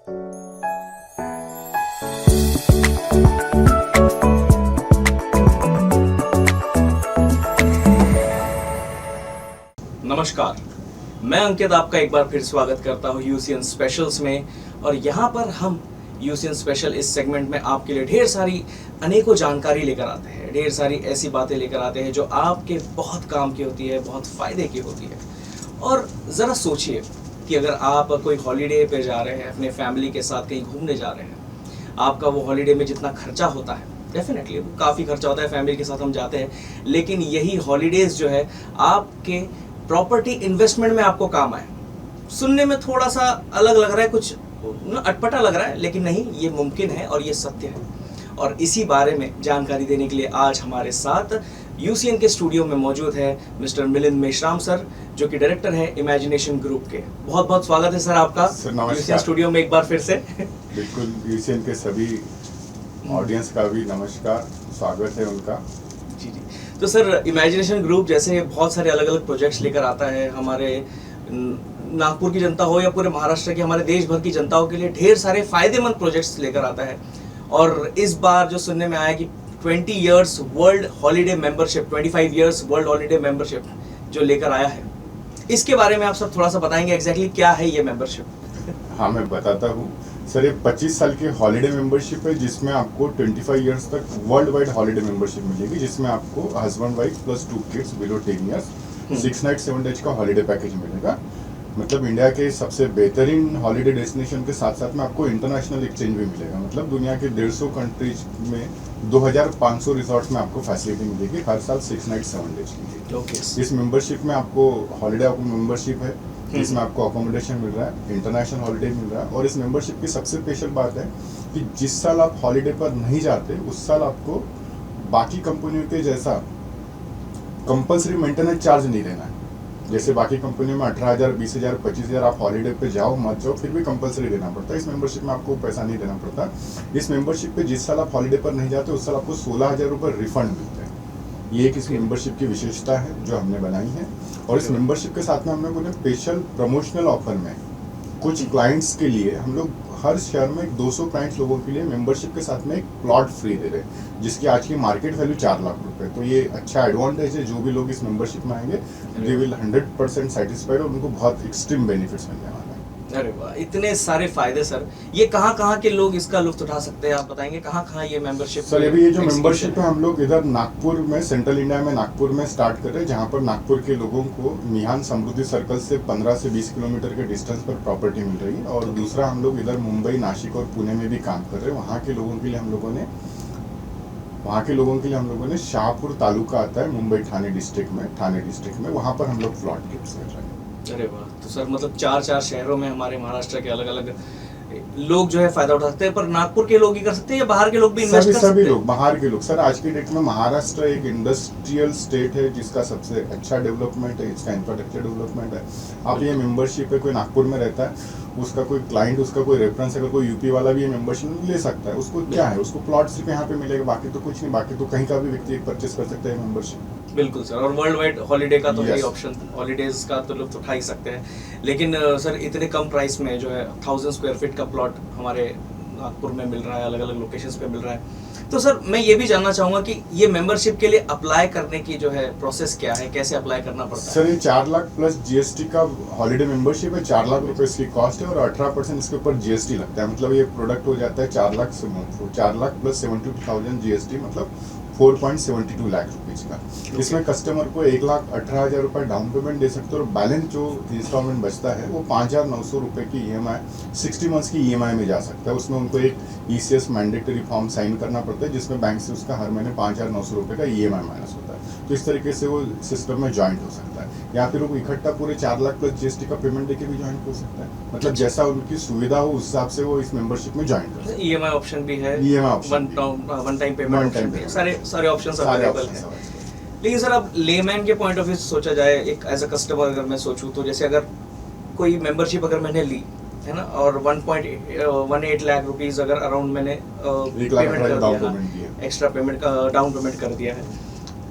नमस्कार, मैं अंकित आपका एक बार फिर स्वागत करता हूँ यूसीएन स्पेशल्स में। और यहाँ पर हम यूसीएन स्पेशल इस सेगमेंट में आपके लिए ढेर सारी अनेकों जानकारी लेकर आते हैं, ढेर सारी ऐसी बातें लेकर आते हैं जो आपके बहुत काम की होती है, बहुत फ़ायदे की होती है। और ज़रा सोचिए कि अगर आप कोई हॉलीडे पे जा रहे हैं, अपने फैमिली के साथ कहीं घूमने जा रहे हैं, आपका वो हॉलीडे में जितना खर्चा होता है, डेफिनेटली काफ़ी खर्चा होता है, फैमिली के साथ हम जाते हैं, लेकिन यही हॉलीडेज़ जो है आपके प्रॉपर्टी इन्वेस्टमेंट में आपको काम आए। सुनने में थोड़ा सा अलग लग रहा है, कुछ अटपटा लग रहा है, लेकिन नहीं, ये मुमकिन है और ये सत्य है। और इसी बारे में जानकारी देने के लिए आज हमारे साथ यूसीएन के स्टूडियो में मौजूद है मिस्टर मिलिंद मेश्राम सर, जो कि डायरेक्टर है इमेजिनेशन ग्रुप के। बहुत बहुत स्वागत है सर आपका यूसीएन स्टूडियो में एक बार फिर से। बिल्कुल, यूसीएन के सभी ऑडियंस का भी नमस्कार, स्वागत है उनका। जी जी। तो सर, इमेजिनेशन ग्रुप जैसे बहुत सारे अलग अलग प्रोजेक्ट्स लेकर आता है, हमारे नागपुर की जनता हो या पूरे महाराष्ट्र की, हमारे देश भर की जनताओं के लिए ढेर सारे फायदेमंद प्रोजेक्ट्स लेकर आता है। और इस बार जो सुनने में आया कि 20 years world holiday membership, 25 years world holiday membership जो लेकर आया है, इसके बारे में आप सब थोड़ा सा बताएंगे एग्जैक्टली क्या है ये मेंबरशिप? हाँ, मैं बताता हूँ सर। ये 25 साल की हॉलीडे मेंबरशिप है जिसमें आपको 25 इयर्स तक वर्ल्ड वाइड हॉलीडे मेंबरशिप मिलेगी, जिसमें आपको husband wife plus 2 kids below 10 years 6 night 7 days का हॉलीडे पैकेज मिलेगा। मतलब इंडिया के सबसे बेहतरीन हॉलीडे डेस्टिनेशन के साथ साथ में आपको इंटरनेशनल एक्सचेंज भी मिलेगा। मतलब दुनिया के 150 कंट्रीज में 2500 रिसोर्ट्स में आपको फैसिलिटी मिलेगी हर साल 6 नाइट 7 डेज की। Okay. इस मेंबरशिप में आपको हॉलीडे मेंबरशिप है जिसमें आपको अकोमोडेशन मिल रहा है, इंटरनेशनल हॉलीडे मिल रहा है। और इस मेंबरशिप की सबसे स्पेशल बात है कि जिस साल आप हॉलीडे पर नहीं जाते उस साल आपको बाकी कंपनियों के जैसा कंपलसरी मेंटेनेंस चार्ज नहीं देना है। जैसे बाकी कंपनियों में 18,000, 20,000, 25,000 आप हॉलीडे पे जाओ मत जाओ फिर भी कंपलसरी देना पड़ता है। इस मेंबरशिप में आपको पैसा नहीं देना पड़ता। इस मेंबरशिप पे जिस साल आप हॉलीडे पर नहीं जाते उस साल आपको 16,000 रुपये रिफंड मिलते हैं। ये एक इस मेंबरशिप की विशेषता है जो हमने बनाई है। और इस मेंबरशिप के साथ में हम लोगों ने स्पेशल प्रमोशनल ऑफर में कुछ क्लाइंट्स के लिए हम लोग हर शहर में 200 क्लाइंट्स लोगों के लिए मेंबरशिप के साथ में एक प्लॉट फ्री दे रहे हैं, जिसकी आज की मार्केट वैल्यू 4 लाख रुपए। तो ये अच्छा एडवांटेज है, जो भी लोग इस मेंबरशिप में आएंगे दे विल 100% सेटिस्फाइड और उनको बहुत एक्सट्रीम बेनिफिट्स मिलने वाला है। अरे वाह, इतने सारे फायदे सर। ये कहाँ के लोग इसका लुत्फ उठा सकते हैं, आप बताएंगे कहाँ ये मेंबरशिप? सर, ये जो मेंबरशिप है हम लोग इधर नागपुर में, सेंट्रल इंडिया में नागपुर में स्टार्ट कर रहे हैं, जहाँ पर नागपुर के लोगों को मिहान समृद्धि सर्कल से 15 से 20 किलोमीटर के डिस्टेंस पर प्रॉपर्टी मिल रही है। और दूसरा हम लोग इधर मुंबई, नासिक और पुणे में भी काम कर रहे हैं। वहाँ के लोगों के लिए हम लोगों ने शाहपुर तालुका आता है मुंबई ठाणे डिस्ट्रिक्ट में, वहाँ पर हम लोग प्लॉट गिफ्ट कर रहे हैं। अरे वाह, तो सर मतलब 4 शहरों में हमारे महाराष्ट्र के अलग अलग लोग जो है फायदा उठा सकते हैं। पर नागपुर के लोग ही कर सकते हैं या बाहर के लोग भी इन्वेस्ट कर सकते हैं? सभी लोग, बाहर के लोग। सर, आज की डेट में महाराष्ट्र एक इंडस्ट्रियल स्टेट है जिसका सबसे अच्छा डेवलपमेंट है, इसका इंफ्रास्ट्रक्चर डेवलपमेंट है। आप ये मेंबरशिप है, कोई नागपुर में रहता है, उसका कोई क्लाइंट, उसका कोई रेफरेंस, अगर कोई यूपी वाला भी ये मेंबरशिप ले सकता है। उसको क्या है, उसको प्लॉट सिर्फ यहाँ पे मिलेगा, बाकी तो कुछ नहीं। बाकी तो कहीं का भी व्यक्ति परचेस कर सकता है मेंबरशिप। बिल्कुल सर। और वर्ल्ड वाइड हॉलीडे का तो यही ऑप्शन, हॉलीडेज का तो लुत्फ उठा ही सकते हैं। लेकिन सर, इतने कम प्राइस में जो है 1000 स्क्वायर फीट का प्लॉट हमारे नागपुर में मिल रहा है, अलग अलग लोकेशंस पे मिल रहा है। तो सर, मैं ये भी जानना चाहूंगा कि ये मेंबरशिप के लिए अप्लाई करने की जो है प्रोसेस क्या है, कैसे अप्लाई करना पड़ता है? सर, ये 4 लाख प्लस जीएसटी का हॉलीडे मेंबरशिप है। 4 लाख रुपए इसकी कॉस्ट है और 18% इसके ऊपर जीएसटी लगता है। मतलब ये प्रोडक्ट हो जाता है 4 लाख प्लस 72,000 जीएसटी, मतलब 4.72 लाख रुपीज का। इसमें कस्टमर को 1,18,000 रुपये डाउन पेमेंट दे सकते हैं और बैलेंस जो इंस्टॉलमेंट बचता है वो 5,900 रुपये की ईएमआई 60 मंथ्स की ईएमआई में जा सकता है। उसमें उनको एक ईसीएस मैंडेटरी फॉर्म साइन करना पड़ता है जिसमें बैंक से उसका हर महीने 5,900 रुपये का ईएमआई माइनस होता है। तो इस तरीके से वो सिस्टम में ज्वाइंट हो सकता है। या फिर वो इकट्ठा पूरे 4 लाख प्लस जीएसटी का पेमेंट देके भी ज्वाइंट हो सकता है। मतलब जैसा उनकी सुविधा हो उस हिसाब से वो इस मेंबरशिप में ज्वाइंट कर सकते हैं। ईएमआई ऑप्शन भी है, EMI option, one time payment option भी है, सारे ऑप्शंस अवेलेबल हैं। लेकिन सर, अब लेमैन के पॉइंट ऑफ व्यू से सोचा जाए, एक एज अ कस्टमर अगर मैं सोचूं, तो जैसे अगर कोई मेंबरशिप अगर मैंने ली है ना, और 1.18 लाख रुपीस अगर अराउंड मैंने पेमेंट कर दिया, एक्स्ट्रा पेमेंट डाउन पेमेंट कर दिया है,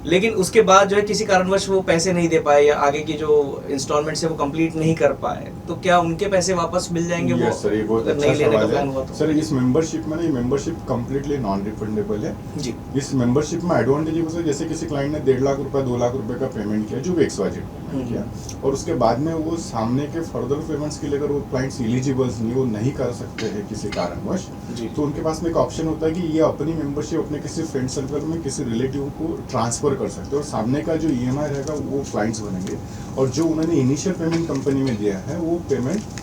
लेकिन उसके बाद जो है किसी कारणवश वो पैसे नहीं दे पाए या आगे की जो इंस्टॉलमेंट है वो कंप्लीट नहीं कर पाए, तो क्या उनके पैसे वापस मिल जाएंगे? यस सर, ये बहुत अगर अच्छा नहीं लेने का सवाल प्लान हुआ है तो? सर। इस मेंबरशिप में ना, ये मेंबरशिप कम्प्लीटली नॉन रिफंडेबल है जी। इस मेंबरशिप में एडवांटेज ये है, जैसे किसी क्लाइंट ने 1.5 लाख रुपए 2 लाख रुपए का पेमेंट किया, जो भी XYZ पेमेंट किया, और उसके बाद में वो सामने के फर्दर पेमेंट्स के लिए अगर वो क्लाइंट्स एलिजिबल्स नहीं, वो नहीं कर सकते हैं किसी कारणवश, जी। तो उनके पास में एक ऑप्शन होता है कि ये अपनी मेंबरशिप अपने किसी फ्रेंड सर्कल में किसी रिलेटिव को ट्रांसफर कर सकते हैं, और सामने का जो EMI रहेगा वो क्लाइंट्स बनेंगे, और जो उन्होंने इनिशियल पेमेंट कंपनी में दिया है वो पेमेंट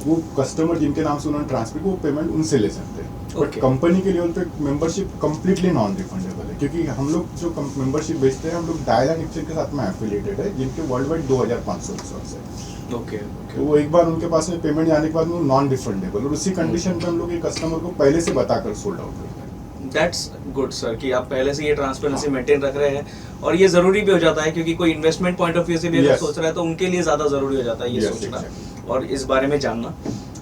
वो कस्टमर जिनके नाम से उन्होंने ट्रांसफर किया वो पेमेंट उनसे ले सकते हैं। But Okay. कंपनी के लेवल पे मेंबरशिप कम्प्लीटली नॉन रिफंडेबल है, क्योंकि हम लोग जो मेंबरशिप बेचते हैं, हम लोग डायल एंड एक्सचेंज के साथ में एफिलिएटेड है, जिनके वर्ल्ड वाइड 2500 रिसोर्स है। ओके तो वो एक बार उनके पास में पेमेंट जाने के बाद वो नॉन रिफंडेबल, और उसी कंडीशन पे हम लोग एक कस्टमर को पहले से बताकर सोल्ड आउट करते हैं। दैट्स गुड सर कि आप पहले से ये ट्रांसपेरेंसी मेंटेन रख रहे हैं, और ये जरूरी भी हो जाता है क्योंकि कोई इन्वेस्टमेंट पॉइंट ऑफ व्यू से भी अगर Yes. सोच रहा है तो उनके लिए ज्यादा जरूरी हो जाता है ये Yes, सोचना exactly. और इस बारे में जानना।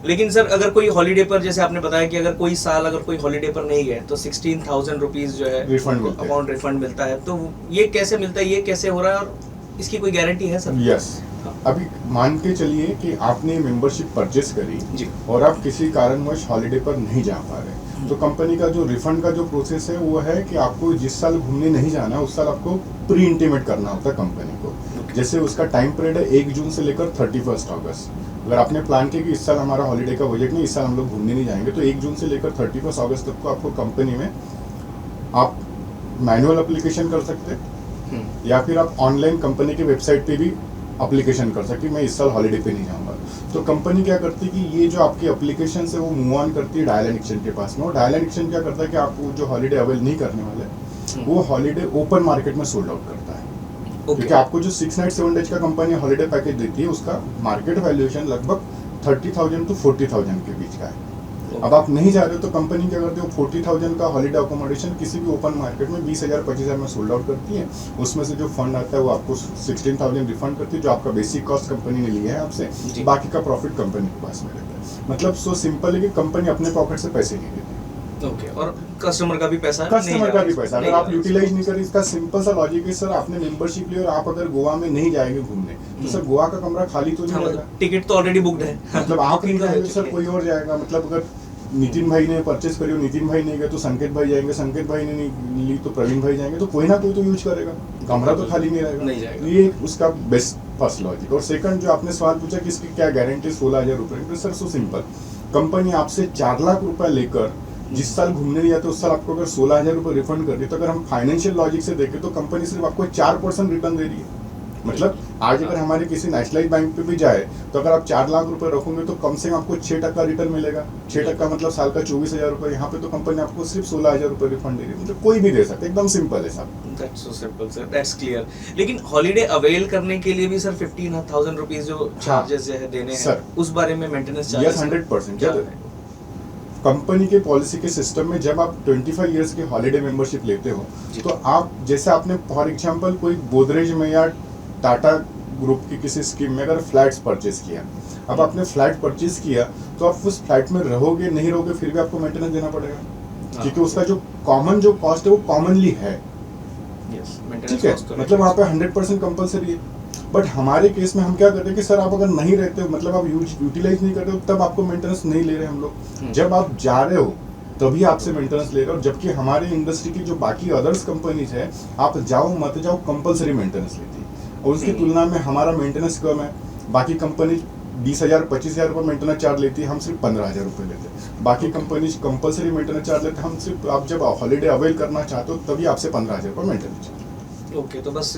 लेकिन सर अगर कोई हॉलीडे पर, जैसे आपने बताया कि अगर कोई साल अगर कोई हॉलीडे पर नहीं गए तो 16,000 रुपीज जो है Refund मिलता है। अमाउंट रिफंड मिलता है, तो ये कैसे मिलता है, ये कैसे हो रहा है, और इसकी कोई गारंटी है सर? यस, अभी मान के चलिए कि आपने मेंबरशिप परचेस करी जी। और आप किसी कारणवश हॉलीडे पर नहीं जा पा रहे, तो कंपनी का जो रिफंड का जो प्रोसेस है वो है कि आपको जिस साल घूमने नहीं जाना है उस साल आपको प्री इंटीमेट करना होता है कंपनी को। जैसे उसका टाइम पीरियड है 1 जून से लेकर 31 अगस्त। अगर आपने प्लान किया कि इस साल हमारा हॉलीडे का बजट नहीं, इस साल हम लोग घूमने नहीं जाएंगे, तो 1 जून से लेकर 31 अगस्त तक को आपको कंपनी में आप मैनुअल एप्लीकेशन कर सकते हैं, या फिर आप ऑनलाइन कंपनी की वेबसाइट पे भी एप्लीकेशन कर सकते हैं, मैं इस साल हॉलीडे पे नहीं जाऊंगा। तो कंपनी क्या करती है कि ये जो आपकी एप्लीकेशन है वो मूव ऑन करती है डायल एंड एक्सचेंज के पास में, और डायल एंड एक्सचेंज क्या करता है कि आप वो जो हॉलीडे अवेल नहीं करने वाले वो हॉलीडे ओपन मार्केट में सोल्ड आउट करता है। क्योंकि आपको जो 6 नाइट 7 डेज का कंपनी हॉलीडे पैकेज देती है उसका मार्केट वैल्यूएशन लगभग 30,000 to 40,000 के बीच का है। अब आप नहीं जा रहे हो तो कंपनी क्या करती है, 40,000 का हॉलीडे अकोमोडेशन किसी भी ओपन मार्केट में 20,000 25,000 में सोल्ड आउट करती है। उसमें से जो फंड आता है वो आपको 16,000 रिफंड करती है, जो आपका बेसिक कॉस्ट कंपनी ने लिया है आपसे, बाकी का प्रॉफिट कंपनी के पास में रहता है। मतलब सो सिंपल है कि कंपनी अपने पॉकेट से पैसे नहीं देती। ओके, और कस्टमर का भी पैसा कस्टमर का भी पैसा अगर आप यूटिलाइज नहीं करें, इसका सिंपल सा लॉजिक है सर, आपने मेंबरशिप ली और आप अगर गोवा में नहीं जाएंगे घूमने तो सर गोवा का कमरा खाली तो नहीं रहेगा, टिकट तो ऑलरेडी बुक्ड है। मतलब आप नहीं जाएंगे तो सर कोई और जाएगा। मतलब अगर नितिन भाई ने परचेस करी और नितिन भाई नहीं गए तो संकेत भाई जाएंगे, संकेत भाई ने नहीं ली तो प्रवीण भाई जाएंगे, तो कोई ना कोई तो यूज करेगा, कमरा तो खाली नहीं रहेगा। ये उसका बेस्ट फर्स्ट लॉजिक। और सेकंड जो आपने सवाल पूछा कि इसकी क्या गारंटी 16,000 रुपए, तो सर सो सिंपल, कंपनी आपसे 4 लाख रुपए लेकर जिस साल घूमने नहीं जाते उस साल आपको अगर 16,000 रुपए रिफंड कर दी, तो अगर हम फाइनेंशियल लॉजिक से देखें तो कंपनी सिर्फ आपको 4% रिटर्न दे रही है। मतलब आज अगर हमारे किसी नेशनलाइज बैंक पे भी जाए तो अगर आप 4 लाख रुपए रखोगे तो कम से कम आपको 6% रिटर्न मिलेगा। 6% मतलब साल का 24,000 रुपए। यहाँ पे तो कंपनी आपको सिर्फ 16,000 रुपए रिफंड दे रही है, मतलब कोई भी दे सकता है, एकदम सिंपल है सब। That's so simple, sir. That's clear. लेकिन हॉलीडे अवेल करने के लिए भी सर 15,000 रुपीज जो चार्जेस है देने हैं, सर, उस बारे में मेंटेनेंस यस 100%। जब कंपनी के पॉलिसी के सिस्टम में जब आप 25 इयर्स की हॉलीडे मेंबरशिप लेते हो तो आप जैसे आपने फॉर एग्जांपल कोई गोदरेज में या टाटा ग्रुप की किसी स्कीम में अगर फ्लैट्स परचेज किया, अब आपने फ्लैट परचेज किया तो आप उस फ्लैट में रहोगे नहीं रहोगे फिर भी आपको मेंटेनेंस देना पड़ेगा, क्योंकि उसका जो कॉमन जो कॉस्ट है वो कॉमनली है। ठीक है, मतलब वहाँ पे 100% कंपलसरी है। बट हमारे केस में हम क्या करते हैं कि सर आप अगर नहीं रहते हो, मतलब आप यूटिलाइज नहीं करते हो, तब आपको मेंटेनेंस नहीं ले रहे हम लोग। जब आप जा रहे हो तभी आपसे मेंटेनेंस ले रहे हो, जबकि हमारे इंडस्ट्री की जो बाकी अदर्स कंपनीज है, आप जाओ मत जाओ कंपलसरी मेंटेनेंस लेती है, और उसकी तुलना में हमारा मेंटेनेंस कम है। बाकी कंपनी 20,000 25,000 रुपये मेंटेनेंस चार्ज लेती है, हम सिर्फ 15,000 रुपये लेते हैं। बाकी कंपनी कंपलसरी मेंटेनेंस चार्ज लेते हैं, हम सिर्फ आप जब हॉलीडे अवेल करना चाहते हो तभी आपसे 15,000 रुपये मेंटेनेंस चार्ज। ओके, तो बस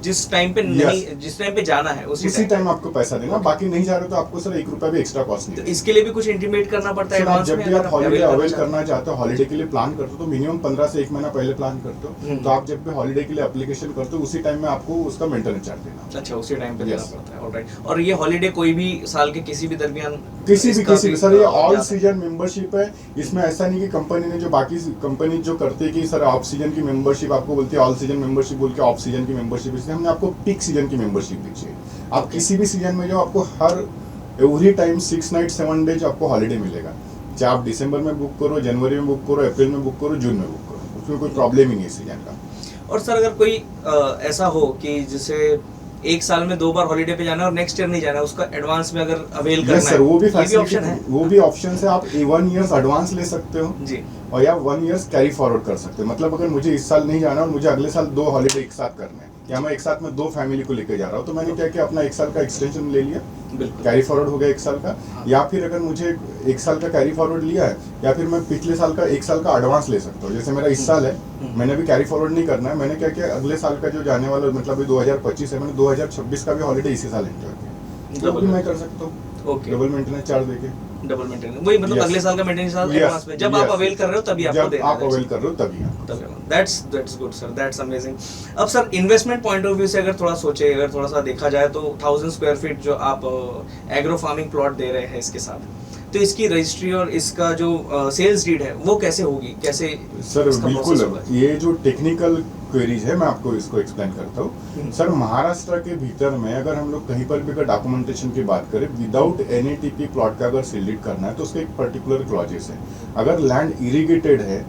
जिस टाइम पे नहीं, जिस टाइम पे जाना है उसी टाइम आपको पैसा देना, बाकी नहीं जा रहे तो आपको सर 1 रुपया भी एक्स्ट्रा कॉस्ट नहीं। तो इसके लिए भी कुछ इंटीमेट करना पड़ता है एडवांस जब में? भी आप हॉलीडे अवेल करना चाहते हो, हॉलीडे के लिए प्लान करते हो तो मिनिमम 15 से 1 महीना पहले प्लान करते हो, तो आप जब भी हॉलीडे के लिए एप्लीकेशन करते हो उसी टाइम में आपको उसका मेंटेनेंस चार्ज देना। अच्छा, उसी टाइम पे देना पड़ता है। ऑलराइट। और ये हॉलीडे कोई भी साल के किसी भी दरमियान किसी भी सर, ये ऑल सीजन मेंबरशिप है। इसमें ऐसा नहीं कि कंपनी ने जो बाकी कंपनी जो करती है कि सर ऑफ सीजन की मेंबरशिप आपको बोलती है, ऑल सीजन मेंबरशिप बोल के ऑफ सीजन की मेंबरशिप, इसलिए हमने आपको पीक सीजन की मेंबरशिप दी है। आप किसी भी सीजन में जाओ, आपको हर एवरी टाइम 6 नाइट 7 डेज आपको हॉलीडे मिलेगा। चाहे आप दिसंबर में बुक करो, जनवरी में बुक करो, अप्रैल में बुक करो, जून में बुक करो, उसमें कोई प्रॉब्लम ही नहीं है सीजन का। और सर अगर कोई ऐसा हो कि जिसे एक साल में 2 बार हॉलीडे पे जाना है और नेक्स्ट ईयर नहीं जाना है, उसका एडवांस में अगर अवेल करना यस सर, वो भी ये भी ऑप्शन फैसिलिटी, है। वो भी ऑप्शन है। आप 1 ईयर्स एडवांस ले सकते हो जी और या 1 ईयर्स कैरी फॉरवर्ड कर सकते हो। मतलब अगर मुझे इस साल नहीं जाना और मुझे अगले साल 2 हॉलीडे एक साथ करने हैं, या मैं एक साथ में 2 फैमिली को लेकर जा रहा हूँ, तो मैंने क्या किया, अपना 1 साल का एक्सटेंशन ले लिया, बिल्कुल। कैरी फॉरवर्ड हो गया 1 साल का। हाँ। या फिर अगर मुझे 1 साल का कैरी फॉरवर्ड लिया है, या फिर मैं पिछले साल का 1 साल का एडवांस ले सकता हूँ। जैसे मेरा इस साल है, मैंने अभी कैरी फॉरवर्ड नहीं करना है, मैंने क्या किया, अगले साल का जो जाने वाला मतलब 2025 है, मैंने 2026 का भी हॉलीडे इसी साल एंजॉय किया, तो भी मैं कर सकता हूँ ओके। डबल मेंटेनेंस चार्ज देके। डबल मेंटेनेंस, वही मतलब Yes. अगले साल का मेंटेनेंस Yes. एडवांस में जब आप Yes. अवेल कर रहे हो तभी आपको जब देना आप है। अवेल कर रहे हो तभी आपको। That's good sir, that's amazing. अब sir investment point of view से अगर थोड़ा सोचे, अगर थोड़ा सा देखा जाए तो 1000 स्क्वायर फीट जो आप एग्रो फार्मिंग प्लॉट दे रहे हैं इसके साथ, तो इसकी रजिस्ट्री और इसका जो सेल्स डीड है वो कैसे होगी, कैसे सर इसका बिल्कुल, process होगा? ये जो टेक्निकल क्वेरीज है मैं आपको इसको एक्सप्लेन करता हूँ। सर महाराष्ट्र के भीतर में अगर हम लोग कहीं पर भी अगर डॉक्यूमेंटेशन की बात करें, विदाउट एनएटीपी प्लॉट का अगर सील करना है तो उसका एक पर्टिकुलर क्लॉजेस है। अगर लैंड इरिगेटेड है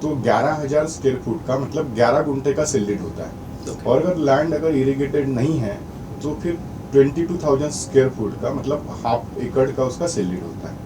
तो 11,000 स्क्वायर फुट का मतलब 11 गुंठे का सील होता है, Okay. और अगर लैंड अगर इरिगेटेड नहीं है तो फिर 22,000 स्क्वायर फुट का मतलब हाफ एकड़ का उसका सील होता है।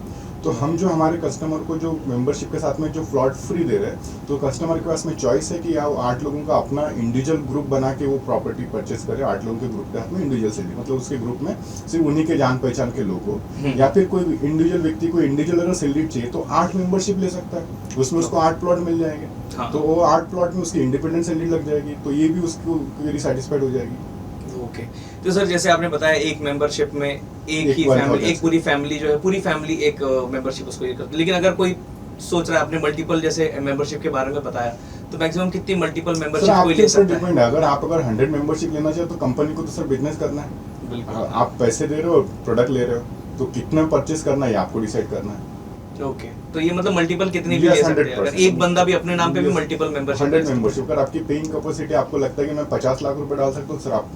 तो हम जो हमारे कस्टमर को जो मेंबरशिप के साथ में जो प्लॉट फ्री दे रहे हैं, तो कस्टमर के पास में चॉइस है कि या 8 लोगों का अपना इंडिविजुअल ग्रुप बना के वो प्रॉपर्टी परचेस करे। 8 लोगों के ग्रुप के हाथ में इंडिविजुअल सेलिंग, मतलब उसके ग्रुप में सिर्फ उन्हीं के जान पहचान के लोग हो, या फिर कोई इंडिविजुअल व्यक्ति को इंडिविजुअल अगर सेलिंग चाहिए तो 8 मेंबरशिप ले सकता है, उसमें उसको 8 प्लॉट मिल जाएंगे। हाँ। तो वो 8 प्लॉट में उसकी इंडिपेंडेंट सेलिंग लग जाएगी, तो ये भी उसको वेरी सेटिस्फाइड हो जाएगी। ओके। तो सर जैसे आपने बताया एक मेंबरशिप में एक ही 1,000 फैमिली, एक पूरी फैमिली जो है, पूरी फैमिली एक मेंबरशिप उसको ये करती है। लेकिन अगर कोई सोच रहा है, आपने मल्टीपल जैसे मेंबरशिप के बारे में बताया, तो मैक्सिमम कितनी मल्टीपल सर मेंबरशिप कोई आपके ले ऊपर सकता है? डिपेंड है। अगर 100 मेंबरशिप लेना चाहिए तो कंपनी को तो सर बिजनेस करना है। बिल्कुल। आप पैसे दे रहे हो, प्रोडक्ट ले रहे हो, तो कितना परचेस करना है ये आपको डिसाइड करना है। ओके, तो ये मतलब मल्टीपल कितनी भी Yes, ले सकते हैं, 100%। अगर एक बंदा भी अपने नाम पे भी Yes, मल्टीपल मेंबरशिप 100 मेंबरशिप। अगर आपकी पेइंग कैपेसिटी आपको लगता है कि मैं 50 लाख रुपए डाल सकता हूँ, सर आप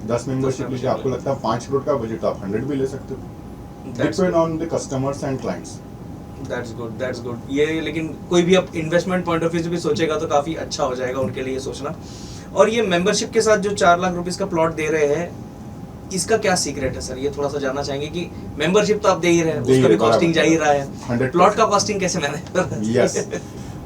10 मेंबरशिप लीजिए। आपको लगता है 5 करोड़ का बजट, आप 100 भी ले सकते हो। Depend on the customers and clients. That's good, that's good. ये लेकिन कोई भी अब इन्वेस्टमेंट पॉइंट ऑफ व्यू से भी सोचेगा तो काफी अच्छा हो जाएगा उनके लिए सोचना। और ये मेंबरशिप के साथ जो 4 लाख रुपीस का प्लॉट दे रहे हैं, इसका क्या सीक्रेट है सर? ये थोड़ा सा जानना चाहेंगे कि मेंबरशिप तो आप दे ही रहे हैं, दे ही उसका भी रहे, कॉस्टिंग जा ही रहा है, 100%। प्लॉट का कॉस्टिंग कैसे मैनेज कर रहे हैं? यस,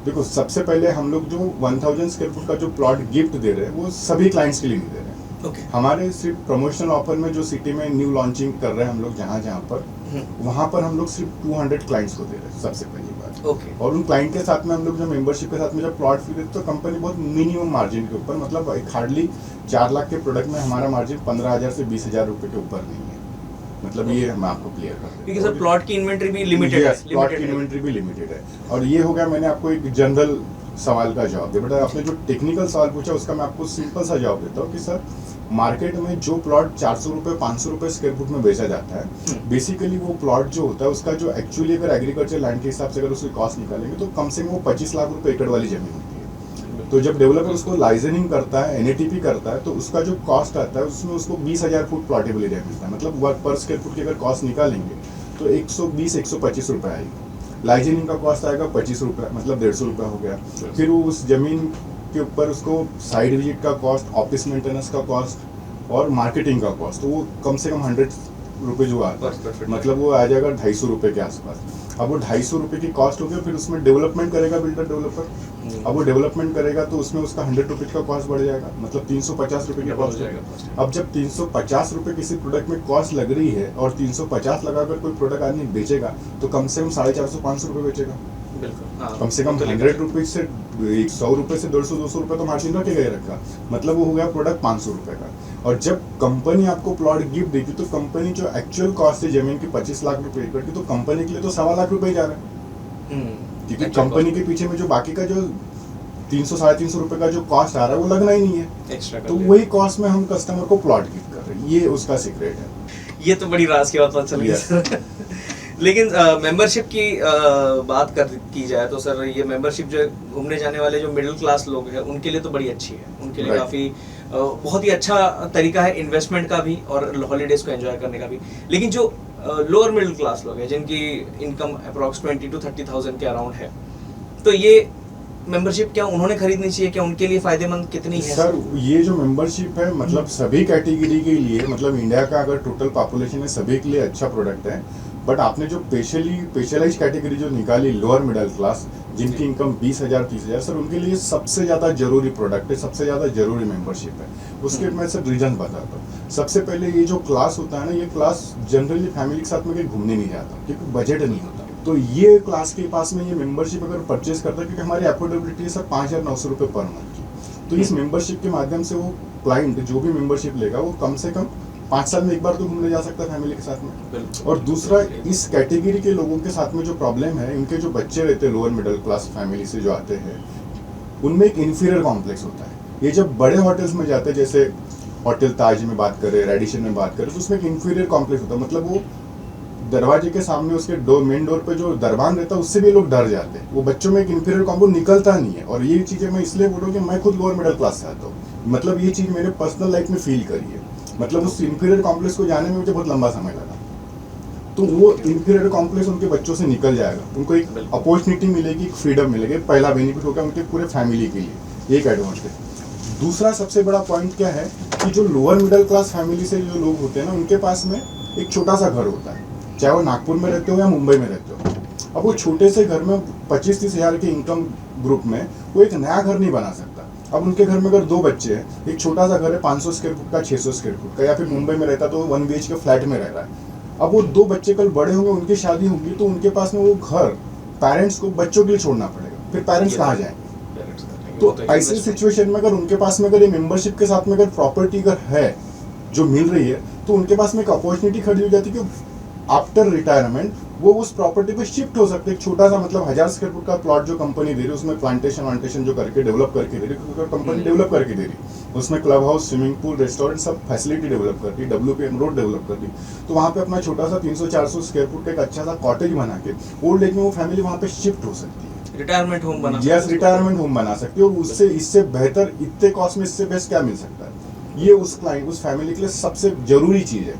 देखो सबसे पहले हम लोग जो 1000 स्क्वायर फुट का जो प्लॉट गिफ्ट दे रहे हैं वो सभी क्लाइंट्स के लिए नहीं दे रहे हैं। ओके। हमारे सिर्फ प्रमोशनल ऑफर में जो सिटी में न्यू लॉन्चिंग कर रहे हैं हम लोग जहाँ पर, वहाँ पर हम लोग सिर्फ 200 क्लाइंट्स को दे रहे हैं, सबसे पहली बात। ओके। और उन क्लाइंट के साथ में हम लोग जो मेंबरशिप के साथ में जब प्लॉट फ्री देते तो कंपनी बहुत मिनिमम मार्जिन के ऊपर, मतलब हार्डली 4 लाख के प्रोडक्ट में हमारा मार्जिन 15,000 से 20,000 रुपए के ऊपर नहीं है। मतलब ये हम आपको क्लियर कर दें। क्योंकि सर प्लॉट की इन्वेंटरी भी लिमिटेड है, प्लॉट की इन्वेंट्री भी लिमिटेड है। और ये हो गया, मैंने आपको एक जनरल सवाल का जवाब दिया। बेटा आपने जो टेक्निकल सवाल पूछा उसका मैं आपको सिंपल सा जवाब देता हूँ कि सर मार्केट में जो प्लॉट 400 रुपये 500 रुपये स्क्वायर फुट में बेचा जाता है, बेसिकली वो प्लॉट जो होता है उसका जो एक्चुअली अगर एग्रीकल्चर लैंड के हिसाब से अगर उसकी कॉस्ट निकालेंगे तो कम से कम वो 25 लाख रुपए एकड़ वाली जमीन होती है। तो जब डेवलपर उसको लाइजनिंग करता है, एनएटीपी करता है, तो उसका जो कॉस्ट आता है उसमें उसको 20,000 फुट प्लॉटेबल एरिया मिलता है। मतलब वर्क पर स्क्वायर फुट की अगर कॉस्ट निकालेंगे तो 120-125 रुपये आएगी। लाइजनिंग का कॉस्ट आएगा 25 रुपये, मतलब 150 रुपये हो गया। फिर वो उस जमीन के ऊपर उसको साइड विजिट का कॉस्ट, ऑफिस मेंटेनेंस का कॉस्ट और मार्केटिंग का कॉस्ट, तो वो कम से कम 100 रुपये जो आता है, मतलब वो आ जाएगा 250 रुपये के आसपास। अब वो 250 रुपये की कॉस्ट हो गया, फिर उसमें डेवलपमेंट करेगा बिल्डर डेवलपर। अब वो डेवलपमेंट करेगा तो उसमें उसका 100 रुपये का कॉस्ट बढ़ जाएगा, मतलब 350 रुपये की कॉस्ट जाएगा। अब जब 350 रुपये किसी प्रोडक्ट में कॉस्ट लग रही है और 350 लगाकर कोई प्रोडक्ट आदमी बेचेगा तो कम से कम 450-500 रुपये बेचेगा। कम से कम 100 रुपये से 100 रुपये से 150-200 रुपये तो मार्जिन रखेगा ही रखा, मतलब वो हो गया प्रोडक्ट 500 रुपये का। और जब कंपनी आपको प्लॉट गिफ्ट देती तो कंपनी जो एक्चुअल कॉस्ट है जमीन की 25 लाख रुपए एकड़ की, तो कंपनी के लिए तो 1.25 लाख रुपए जा रहा है, क्योंकि कंपनी के पीछे में जो बाकी का जो 300-350 रुपए का जो कॉस्ट आ रहा है वो लगना ही नहीं है एक्स्ट्रा। तो वही कॉस्ट में हम कस्टमर को प्लॉट गिफ्ट कर रहे हैं, ये उसका सीक्रेट है। ये तो बड़ी राज की बात पता चल गई। लेकिन मेंबरशिप की बात की जाए तो सर ये मेंबरशिप जो घूमने जाने वाले जो मिडिल क्लास लोग हैं उनके लिए तो बड़ी अच्छी है, उनके लिए काफ़ी बहुत ही अच्छा तरीका है इन्वेस्टमेंट का भी और हॉलीडेज को एंजॉय करने का भी। लेकिन जो लोअर मिडिल क्लास लोग हैं जिनकी इनकम अप्रॉक्स 20,000 to 30,000 के अराउंड है, तो ये मेंबरशिप क्या उन्होंने खरीदनी चाहिए, क्या उनके लिए फायदेमंद कितनी है? सर ये जो मेंबरशिप है मतलब सभी कैटेगरी के लिए, मतलब इंडिया का अगर टोटल पॉपुलेशन है सभी के लिए अच्छा प्रोडक्ट है। बट आपने जो स्पेशलाइज कैटेगरी जो निकाली लोअर मिडिल क्लास, जिनकी इनकम 20,000 30,000, सर उनके लिए सबसे ज़्यादा जरूरी प्रोडक्ट है, सबसे ज़्यादा जरूरी मेंबरशिप है। उसके मैं सर रीजन बताता हूँ। सबसे पहले ये जो क्लास होता है ना, ये क्लास जनरली फैमिली के साथ में कहीं घूमने नहीं जाता क्योंकि बजट नहीं होता। तो ये क्लास के पास में ये मेंबरशिप अगर परचेज करता है, क्योंकि हमारी अफोर्डेबिलिटी है सर 5,900 रुपये पर मंथ की, तो इस मेंबरशिप के माध्यम से वो क्लाइंट जो भी मेंबरशिप लेगा वो कम से कम 5 साल में एक बार तो घूमने जा सकता है फैमिली के साथ में। और दूसरा, इस कैटेगरी के लोगों के साथ में जो प्रॉब्लम है, इनके जो बच्चे रहते हैं लोअर मिडिल क्लास फैमिली से जो आते हैं, उनमें एक इन्फीरियर कॉम्प्लेक्स होता है। ये जब बड़े होटल्स में जाते हैं, जैसे होटल ताज में बात करें, रेडिशन में बात करें, तो उसमें एक इन्फीरियर कॉम्प्लेक्स होता है। मतलब वो दरवाजे के सामने उसके मेन डोर पे जो दरबान रहता है उससे भी लोग डर जाते हैं। वो बच्चों में एक इन्फीरियर कॉम्प्लेक्स निकलता नहीं है। और ये चीज़ें मैं इसलिए बोल रहा हूँ कि मैं खुद लोअर मिडिल क्लास से आता हूँ, मतलब ये चीज़ मेरे पर्सनल लाइफ में फील करी है। मतलब उस इन्फीरियर कॉम्प्लेक्स को जाने में मुझे बहुत लंबा समय लगा। तो वो इन्फीरियर कॉम्प्लेक्स उनके बच्चों से निकल जाएगा, उनको एक अपॉर्चुनिटी मिलेगी, एक फ्रीडम मिलेगी। पहला बेनिफिट होगा उनके पूरे फैमिली के लिए, एक एडवांटेज। दूसरा सबसे बड़ा पॉइंट क्या है कि जो लोअर मिडिल क्लास फैमिली से जो लोग होते हैं ना, उनके पास में एक छोटा सा घर होता है, चाहे वो नागपुर में रहते हो या मुंबई में रहते हो। अब वो छोटे से घर में 25-30 हज़ार के इनकम ग्रुप में वो एक नया घर नहीं बना सकता। अब उनके घर में अगर 2 बच्चे हैं, एक छोटा सा घर है 500 स्क्वायर फुट का, 600 स्क्वायर फुट का, या फिर मुंबई में रहता तो 1 BHK फ्लैट में रह रहा है। अब वो 2 बच्चे कल बड़े होंगे, उनकी शादी होगी, तो उनके पास में वो घर पेरेंट्स को बच्चों के लिए छोड़ना पड़ेगा, फिर पेरेंट्स कहाँ जाएंगे? तो ऐसी सिचुएशन में अगर उनके पास में अगर ये मेंबरशिप के साथ में अगर प्रॉपर्टी अगर है जो मिल रही है, तो उनके पास में एक अपॉर्चुनिटी खड़ी हो जाती है कि आफ्टर रिटायरमेंट वो उस प्रॉपर्टी पे शिफ्ट हो सकते हैं। एक छोटा सा मतलब 1000 स्क्वायर फुट का प्लॉट जो कंपनी दे रही है, उसमें प्लांटेशन जो करके डेवलप करके दे रही है, कंपनी डेवलप करके दे रही है, उसमें club house, swimming pool, restaurant सब फैसिलिटी डेवलप कर रही है, WPM रोड डेवलप कर रही है। तो वहाँ पे अपना छोटा सा 300-400 स्क्वायर फुट का एक अच्छा सा कॉटेज बना के ओल्ड एज में वो फैमिली वहाँ पे शिफ्ट हो सकती है, रिटायरमेंट होम बना, यस रिटायरमेंट होम बना सकती है। और उससे इससे बेहतर इतने कॉस्ट में इससे बेस्ट क्या मिल सकता है? ये उस क्लाइंट, उस फैमिली के लिए सबसे जरूरी चीज़ है।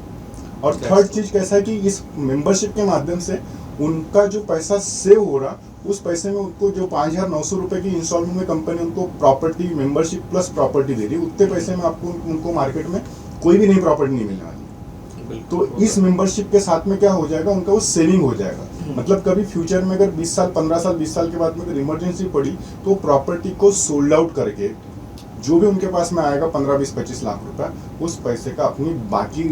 और थर्ड चीज कैसा है कि इस मेंबरशिप के माध्यम से उनका जो पैसा सेव हो रहा, उस पैसे में उनको जो 5,900 रुपए की इंस्टॉलमेंट में कंपनी उनको प्रॉपर्टी मेंबरशिप प्लस प्रॉपर्टी दे रही है, उतने पैसे में आपको उनको मार्केट में कोई भी नई प्रॉपर्टी नहीं मिलने वाली। तो इस मेंबरशिप के साथ में क्या हो जाएगा, उनका वो सेविंग हो जाएगा। मतलब कभी फ्यूचर में अगर 20 साल 15 साल 20 साल के बाद में अगर इमरजेंसी पड़ी, तो प्रॉपर्टी को सोल्ड आउट करके जो भी उनके पास में आएगा 15-20-25 लाख रुपए, उस पैसे का अपनी बाकी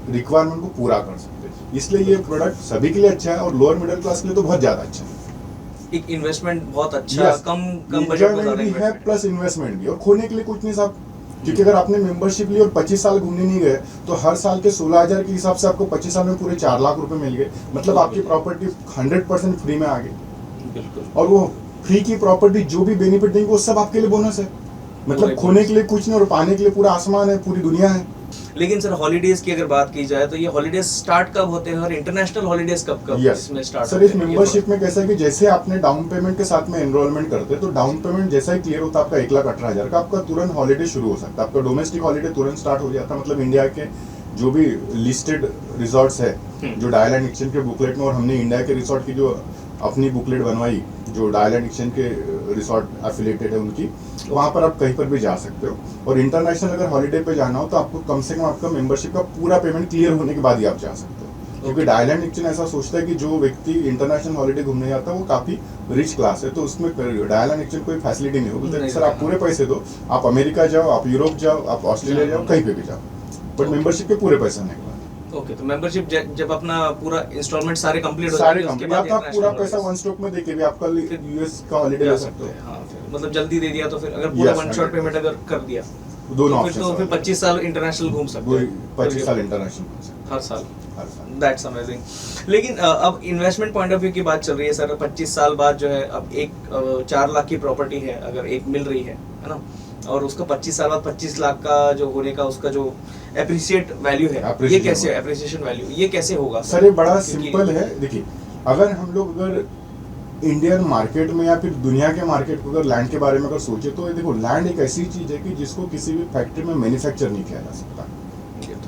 रिक्वायरमेंट को पूरा कर सकते हैं। इसलिए ये प्रोडक्ट सभी के लिए अच्छा है और लोअर मिडिल क्लास के लिए तो बहुत ज्यादा अच्छा है। एक इन्वेस्टमेंट बहुत अच्छा, कम बजट में भी है, प्लस इन्वेस्टमेंट भी। और खोने के लिए कुछ नहीं साहब, क्योंकि अगर आपने मेंबरशिप ली और 25 साल घूमने नहीं गए, तो हर साल के 16,000 के हिसाब से आपको 25 साल में पूरे 4 लाख रुपए मिल गए। मतलब आपकी प्रॉपर्टी 100% फ्री में आ गई। और वो फ्री की प्रॉपर्टी जो भी बेनिफिट देंगे वो सब आपके लिए बोनस है। मतलब खोने के लिए कुछ नहीं और पाने के लिए पूरा आसमान है, पूरी दुनिया है। लेकिन सर हॉलीडेज की अगर बात की जाए तो ये हॉलीडेज स्टार्ट कब होते हैं और इंटरनेशनल हॉलीडेज कब इसमें स्टार्ट सर इस मेंबरशिप में कैसा है कि जैसे आपने डाउन पेमेंट के साथ में एनरोलमेंट करते हैं, तो डाउन पेमेंट जैसा ही क्लियर होता है आपका 1,18,000 का, आपका तुरंत हॉलीडे शुरू हो सकता है। आपका डोमेस्टिक हॉलीडे तुरंत स्टार्ट हो जाता है। मतलब इंडिया के जो भी लिस्टेड रिजॉर्ट्स है जो डायल एंड एक्सचेंज के बुकलेट में, और हमने इंडिया के रिसोर्ट की जो अपनी बुकलेट बनवाई जो डायल एंड एक्सचेंज के रिसोर्ट एफिलेटेड है उनकी, वहाँ पर आप कहीं पर भी जा सकते हो। और इंटरनेशनल अगर हॉलीडे पे जाना हो तो आपको कम से कम आपका मेंबरशिप का पूरा पेमेंट क्लियर होने के बाद ही आप जा सकते हो। क्योंकि डायल एंड एक्सचेंज ऐसा सोचता है कि जो व्यक्ति इंटरनेशनल हॉलीडे घूमने जाता है वो काफी रिच क्लास है, तो उसमें डायल एंड एक्सचेंज कोई फैसिलिटी नहीं होगी। बोलते सर आप पूरे पैसे दो, आप अमेरिका जाओ, आप यूरोप जाओ, आप ऑस्ट्रेलिया जाओ, कहीं पे भी जाओ, बट मेंबरशिप के पूरे पैसे नहीं। ओके, तो मेंबरशिप जब अपना पूरा इंस्टॉलमेंट सारे कंप्लीट हो जाएंगे उसके बाद आप पूरा पैसा वन स्ट्रोक में देके भी आपका यूएस का हॉलीडे ले सकते हो। हां, मतलब जल्दी दे दिया तो फिर अगर पूरा वन शॉट पेमेंट अगर कर दिया दोनों ऑप्शन, तो फिर 25 साल इंटरनेशनल घूम सकते हैं। 25 साल इंटरनेशनल हर साल। That's amazing. लेकिन अब इन्वेस्टमेंट पॉइंट ऑफ व्यू की बात चल रही है सर, 25 साल बाद जो है अब एक 4 लाख की प्रॉपर्टी है अगर एक मिल रही है ना, और उसका 25 साल बाद 25 लाख का जो होने का उसका जो एप्रिशिएट वैल्यू है, ये कैसे एप्रिसिएशन वैल्यू ये कैसे होगा? सर ये बड़ा सिंपल है। देखिए अगर हम लोग अगर इंडियन मार्केट में या फिर दुनिया के मार्केट को अगर लैंड के बारे में अगर सोचे, तो ये देखो लैंड एक ऐसी चीज है कि जिसको किसी भी फैक्ट्री में मैन्युफैक्चर नहीं किया जा सकता।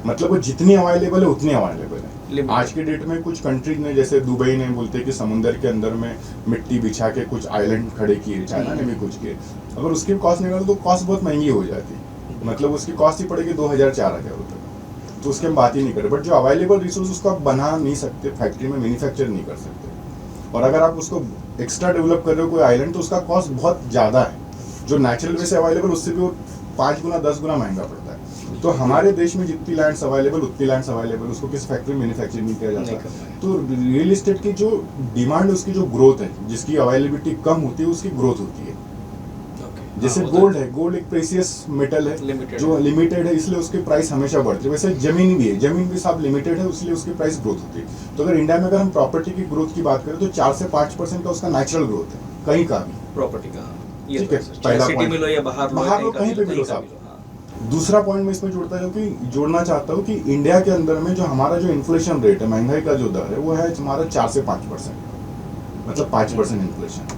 मतलब वो जितनी अवेलेबल है उतनी अवेलेबल है। Limited. आज के डेट में कुछ कंट्रीज ने, जैसे दुबई ने बोलते कि समुंदर के अंदर में मिट्टी बिछा के कुछ आइलैंड खड़े किए, चाइना ने भी कुछ किए। अगर उसकी कॉस्ट निकालो तो कॉस्ट बहुत महंगी हो जाती, मतलब उसकी कॉस्ट ही पड़ेगी 2000-4000 रुपये, तो उसकी हम बात ही नहीं करें। बट जो अवेलेबल रिसोर्स उसको आप बना नहीं सकते, फैक्ट्री में मैन्युफैक्चर नहीं कर सकते, और अगर आप उसको एक्स्ट्रा डेवलप कर रहे हो कोई आइलैंड, तो उसका कॉस्ट बहुत ज़्यादा है। जो नेचुरल वे से अवेलेबल उससे भी वो 5 गुना 10 गुना महंगा पड़ता है। तो हमारे देश में जितनी लैंड्स अवेलेबल उतनी लैंड्स अवेलेबल, उसको किसी फैक्ट्री में मैन्युफैक्चर नहीं किया जाता। तो रियल एस्टेट की जो डिमांड, उसकी जो ग्रोथ है, जिसकी अवेलेबिलिटी कम होती है उसकी ग्रोथ होती है। जैसे गोल्ड है, गोल्ड एक प्रेशियस मेटल है जो लिमिटेड है, इसलिए उसकी प्राइस हमेशा बढ़ती है। वैसे जमीन भी है, जमीन भी साहब लिमिटेड है, इसलिए उसकी प्राइस ग्रोथ होती है। तो अगर इंडिया में अगर हम प्रॉपर्टी की ग्रोथ की बात करें तो 4 से 5% का उसका नेचुरल ग्रोथ है, कहीं का भी प्रॉपर्टी का। ठीक है, पहला सिटी में लो या बाहर लो, कहीं पे भी लो साहब। दूसरा पॉइंट मैं इसमें जोड़ना चाहता हूँ कि इंडिया के अंदर में जो हमारा जो इन्फ्लेशन रेट है, महंगाई का जो दर है, वो है हमारा 4 से 5%, मतलब 5% इन्फ्लेशन।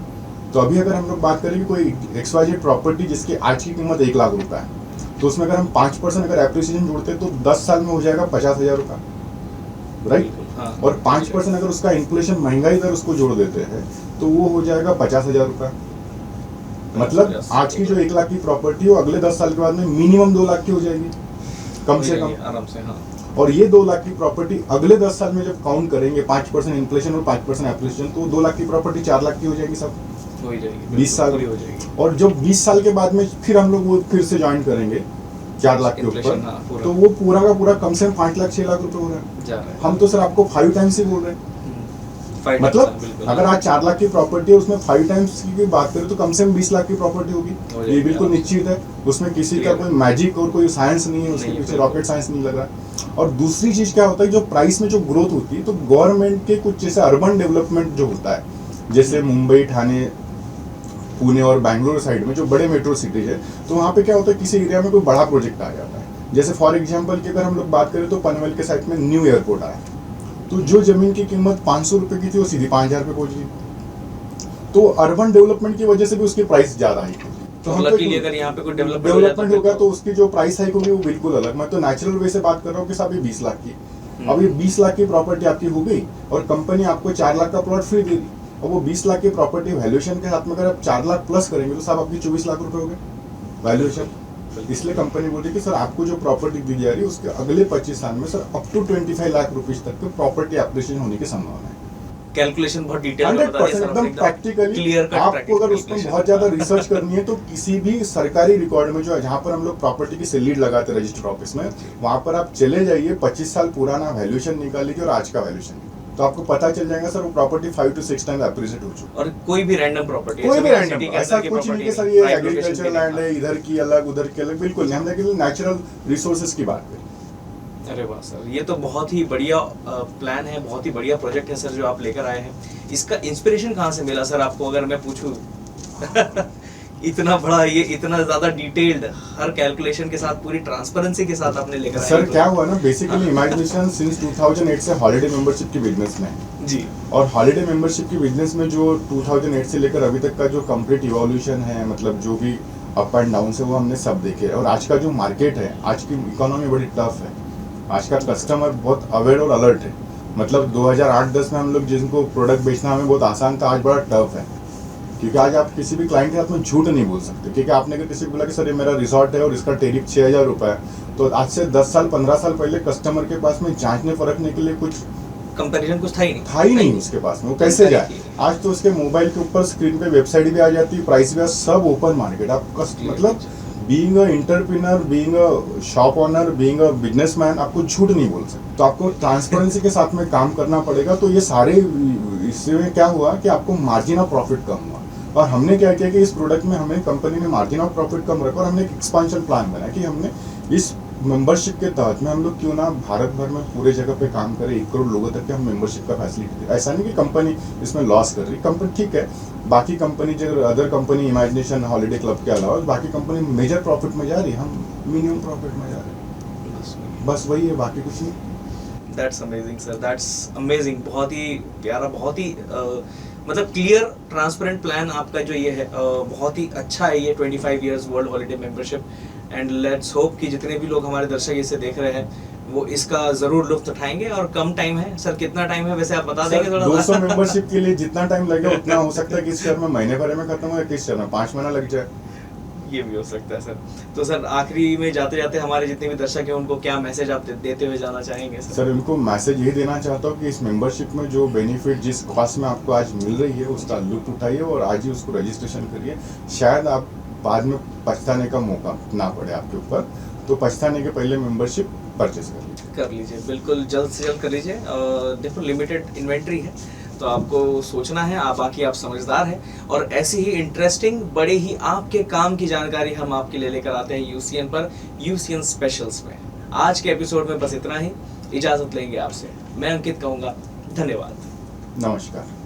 तो अभी अगर हम लोग बात करें कि कोई XYZ प्रॉपर्टी जिसकी आज की कीमत 1 लाख रुपए है, तो उसमें अगर हम 5% अगर एप्रिसिएशन जोड़ते हैं तो 10 साल में हो जाएगा 50,000 रुपए, राइट। और 5% अगर उसका इन्फ्लेशन महंगाई दर उसको जोड़ देते हैं तो वो हो जाएगा 50,000 रुपए। मतलब आज की जो 1 लाख की प्रॉपर्टी, वो अगले 10 साल के बाद में मिनिमम 2 लाख की हो जाएगी, कम से कम, आराम से। हाँ। और ये 2 लाख की प्रॉपर्टी अगले 10 साल में जब काउंट करेंगे 5% इन्फ्लेशन और 5% एप्रिसिएशन, तो 2 लाख की प्रॉपर्टी 4 लाख की हो जाएगी सब, हो जाएगी 20 साल हो जाएगी। और जब 20 साल के बाद में फिर हम लोग वो फिर से ज्वाइन करेंगे 4 लाख के ऊपर, तो वो पूरा का पूरा कम से कम 5 लाख 6 लाख रुपए हो रहा है। हम तो सर आपको 5 टाइम्स ही बोल रहे हैं। मतलब अगर आज 4 लाख की प्रॉपर्टी है, उसमें 5 टाइम्स की बात करें तो कम से कम 20 लाख की प्रॉपर्टी होगी। ये बिल्कुल निश्चित है, उसमें किसी का कोई मैजिक और कोई साइंस नहीं है, उसके पीछे रॉकेट साइंस नहीं लग रहा। और दूसरी चीज क्या होता है, जो प्राइस में जो ग्रोथ होती है, तो गवर्नमेंट के कुछ जैसे अर्बन डेवलपमेंट जो होता है, जैसे मुंबई, ठाणे, पुणे और बैंगलोर साइड में जो बड़े मेट्रो सिटीज है, तो वहाँ पे क्या होता है, किसी एरिया में कोई बड़ा प्रोजेक्ट आ जाता है। जैसे फॉर एग्जांपल की अगर हम लोग बात करें तो पनवेल के साइड में न्यू एयरपोर्ट आया, तो जो जमीन की कीमत 500 रुपए की थी वो सीधी 5,000 रुपए पहुंच गई। तो अर्बन डेवलपमेंट की वजह से भी उसकी प्राइस ज्यादा हाइक होगी। तो हम अगर यहाँ पे कोई डेवलपमेंट होगा तो उसकी जो प्राइस हाइक होगी वो बिल्कुल अलग। मैं तो नेचुरल वे से बात कर रहा हूँ कि साहब ये 20 लाख की, अब ये 20 लाख की प्रॉपर्टी आपकी हो गई और कंपनी आपको 4 लाख का प्लॉट फ्री दे दी, और वो 20 लाख की प्रॉपर्टी वैल्यूएशन के साथ में अगर आप 4 लाख प्लस करेंगे तो साहब आपकी 24 लाख रुपए हो गए वैल्यूएशन। इसलिए कंपनी बोलती है कि सर आपको जो प्रॉपर्टी दी जा रही है उसके अगले 25 साल में sir up to 25 lakh rupees तक की प्रॉपर्टी एप्रिसिएशन होने की संभावना है। कैलकुलेशन बहुत डिटेल में बता दिया, एकदम प्रैक्टिकली। आपको अगर उसमें बहुत ज्यादा रिसर्च करनी है तो किसी भी सरकारी रिकॉर्ड में जो है, जहाँ पर हम लोग प्रॉपर्टी की सेलीड लगाते हैं रजिस्टर ऑफिस में, वहां पर आप चले जाइए, 25 साल पुराना वैल्यूएशन निकाल लीजिए और आज का वैल्यूएशन, तो आपको पता चल जाएगा सर वो प्रॉपर्टी 5 to 6 टाइम्स एप्रिशिएट हो चुकी है। और कोई भी रैंडम प्रॉपर्टी, कोई भी रैंडम, ऐसा कुछ नहीं कि सर ये एग्रीकल्चर लैंड है, इधर की अलग उधर की अलग, बिल्कुल नहीं। हम देखिए नेचुरल रिसोर्सेज की बात करें। अरे वाह सर, ये तो बहुत ही बढ़िया प्लान है, बहुत ही बढ़िया प्रोजेक्ट है सर जो आप लेकर आए हैं। इसका इंस्पिरेशन कहाँ से मिला सर आपको, अगर मैं पूछूं? इतना बड़ा, ये इतना ज्यादा डिटेल्ड, हर कैलकुलेशन के साथ, पूरी ट्रांसपेरेंसी के साथ आपने लेकर आए। सर क्या हुआ ना, बेसिकली इमेजिनेशन सिंस 2008 से हॉलिडे मेंबरशिप की बिजनेस में है जी। और हॉलिडे मेंबरशिप की बिजनेस में जो 2008 से लेकर अभी तक का जो कंप्लीट इवोल्यूशन है, मतलब जो भी अप एंड डाउन से, वो हमने सब देखे। और आज का जो मार्केट है, आज की इकोनॉमी बड़ी टफ है, आज का कस्टमर बहुत अवेयर और अलर्ट है। मतलब 2008-10 में हम लोग जिनको प्रोडक्ट बेचना हमें बहुत आसान था, आज बड़ा टफ है, क्योंकि आज आप किसी भी क्लाइंट के साथ में झूठ नहीं बोल सकते। क्योंकि आपने अगर किसी को बोला कि सर ये मेरा रिसोर्ट है और इसका टेरिफ 6,000 रुपये है, तो आज से 10 साल 15 साल पहले कस्टमर के पास में जांचने परखने के लिए कुछ कंपैरिजन कुछ था ही नहीं उसके पास में, वो कैसे जाए। आज तो उसके मोबाइल के ऊपर स्क्रीन पे वेबसाइट भी आ जाती है, प्राइस भी, सब ओपन मार्केट। आप मतलब being a entrepreneur, being a shop owner, being a businessman, आपको झूठ नहीं बोल सकते। तो आपको ट्रांसपेरेंसी के साथ में काम करना पड़ेगा। तो ये सारे, इसमें क्या हुआ कि आपको मार्जिन ऑफ प्रॉफिट कम हुआ, और हमने क्या किया कि इस प्रोडक्ट में हमें कंपनी ने मार्जिन ऑफ प्रॉफिट कम रखा, और हमने एक एक्सपांशन प्लान बनाया कि हमने इस मेंबरशिप के तहत में हम लोग क्यों ना भारत भर में पूरे जगह पे काम करें, 1 करोड़ लोगों तक के हम मेंबरशिप का फैसिलिटी दें। ऐसा नहीं कि कंपनी इसमें लॉस कर रही, कंपनी ठीक है, बाकी कंपनी जो other company imagination holiday club के अलावा बाकी कंपनी मेजर प्रॉफिट में जा रही है, हम मिनिमम प्रॉफिट में जा रहे हैं, बस वही है, बाकी कुछ नहीं। That's amazing sir, that's amazing. बहुत ही प्यारा, बहुत ही मतलब क्लियर ट्रांसपेरेंट प्लान आपका जो ये है, बहुत ही अच्छा है ये 25 years world holiday membership. And let's hope कि जितने भी लोग हमारे दर्शक इसे देख रहे हैं वो इसका जरूर लुत्फ उठाएंगे। और कम टाइम है सर, कितना टाइम है वैसे आप बता देंगे थोड़ा 200 मेंबरशिप के लिए जितना टाइम लगे उतना हो सकता है कि इस शेयर में महीने भर में खत्म हो, या किस शेयर में 5 महीना लग जाए। ये भी हो सकता है सर। तो सर आखिरी में जाते जाते हमारे जितने भी दर्शक हैं उनको क्या मैसेज आप देते हुए जाना चाहेंगे सर? सर उनको मैसेज ये देना चाहता हूँ कि इस मेंबरशिप में जो बेनिफिट जिस कॉस्ट में आपको आज मिल रही है उसका लुत्फ उठाइए और आज ही उसको रजिस्ट्रेशन करिए। शायद आप बाद में पछताने का मौका ना पड़े आपके ऊपर, तो पछताने के पहले मेंबरशिप परचेज कर लीजिए, बिल्कुल जल्द से जल्द कर लीजिए। देखो लिमिटेड इन्वेंट्री है तो आपको सोचना है, आप बाकी आप समझदार हैं। और ऐसी ही इंटरेस्टिंग बड़े ही आपके काम की जानकारी हम आपके लिए लेकर आते हैं यूसीएन पर, यूसीएन स्पेशल्स में। आज के एपिसोड में बस इतना ही, इजाज़त लेंगे आपसे। मैं अंकित कहूँगा धन्यवाद, नमस्कार।